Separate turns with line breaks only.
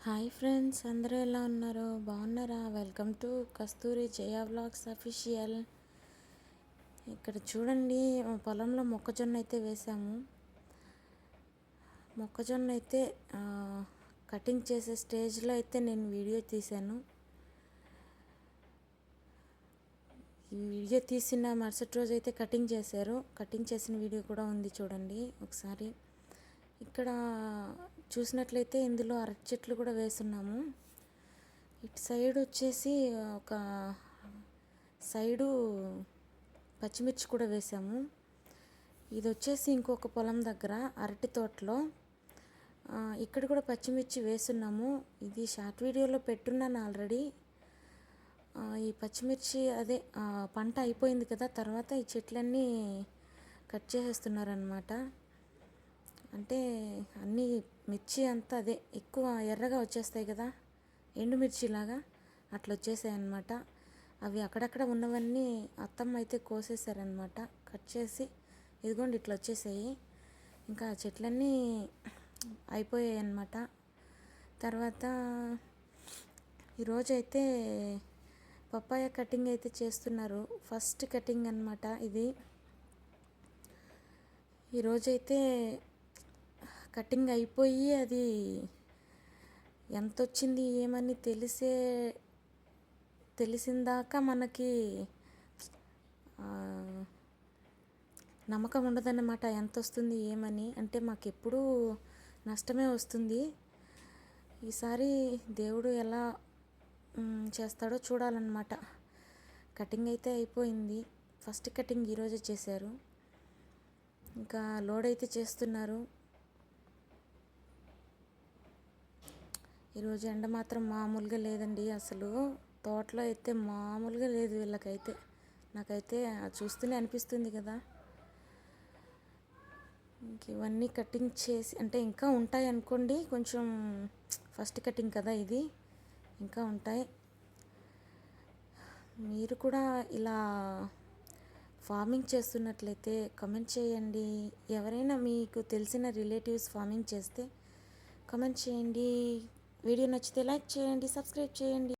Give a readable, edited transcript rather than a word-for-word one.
Hi friends, అందరూ ఎలా ఉన్నారు? బాగున్నారా? Welcome to Kasturi Jaya vlogs official. ఇక్కడ చూడండి, పొలంలో మొక్కజొన్న అయితే వేసాము. మొక్కజొన్న అయితే కటింగ్ చేసే స్టేజ్లో అయితే నేను వీడియో తీశాను. ఈ వీడియో తీసిన మరుసటి రోజు అయితే కటింగ్ చేశారు. కటింగ్ చేసిన వీడియో కూడా ఉంది, చూడండి ఒకసారి. ఇక్కడ చూసినట్లయితే ఇందులో అరటి చెట్లు కూడా వేస్తున్నాము. ఇటు సైడ్ వచ్చేసి ఒక సైడు పచ్చిమిర్చి కూడా వేసాము. ఇది వచ్చేసి ఇంకొక పొలం దగ్గర అరటి తోటలో ఇక్కడ కూడా పచ్చిమిర్చి వేస్తున్నాము. ఇది షార్ట్ వీడియోలో పెట్టున్నాను ఆల్రెడీ. ఈ పచ్చిమిర్చి అదే పంట అయిపోయింది కదా, తర్వాత ఈ చెట్లన్నీ కట్ చేసేస్తున్నారనమాట. అంటే అన్నీ మిర్చి అంతా అదే ఎక్కువ ఎర్రగా వచ్చేస్తాయి కదా, ఎండుమిర్చిలాగా అట్లా వచ్చేసాయి అన్నమాట. అవి అక్కడక్కడ ఉన్నవన్నీ అత్తమ్మ అయితే కోసేసారనమాట, కట్ చేసి. ఇదిగోండి ఇట్లా వచ్చేసాయి. ఇంకా చెట్లన్నీ అయిపోయాయి అన్నమాట. తర్వాత ఈరోజైతే పప్పాయ కటింగ్ అయితే చేస్తున్నారు. ఫస్ట్ కటింగ్ అన్నమాట ఇది. ఈరోజైతే కటింగ్ అయిపోయి అది ఎంత వచ్చింది ఏమని తెలిసిందాక మనకి నమ్మకం ఉండదన్నమాట, ఎంత వస్తుంది ఏమని. అంటే మాకు ఎప్పుడూ నష్టమే వస్తుంది. ఈసారి దేవుడు ఎలా చేస్తాడో చూడాలన్నమాట. కటింగ్ అయితే అయిపోయింది. ఫస్ట్ కటింగ్ ఈరోజే చేశారు. ఇంకా లోడ్ అయితే చేస్తున్నారు. ఈరోజు ఎండ మాత్రం మామూలుగా లేదండి. అసలు తోటలో అయితే మామూలుగా లేదు వీళ్ళకైతే. నాకైతే చూస్తూనే అనిపిస్తుంది కదా. ఇంక ఇవన్నీ కటింగ్ చేసి, అంటే ఇంకా ఉంటాయి అనుకోండి, కొంచెం ఫస్ట్ కటింగ్ కదా ఇది, ఇంకా ఉంటాయి. మీరు కూడా ఇలా ఫార్మింగ్ చేస్తున్నట్లయితే కమెంట్ చేయండి. ఎవరైనా మీకు తెలిసిన రిలేటివ్స్ ఫార్మింగ్ చేస్తే కమెంట్ చేయండి. వీడియో నచ్చితే లైక్ చేయండి, సబ్స్క్రైబ్ చేయండి.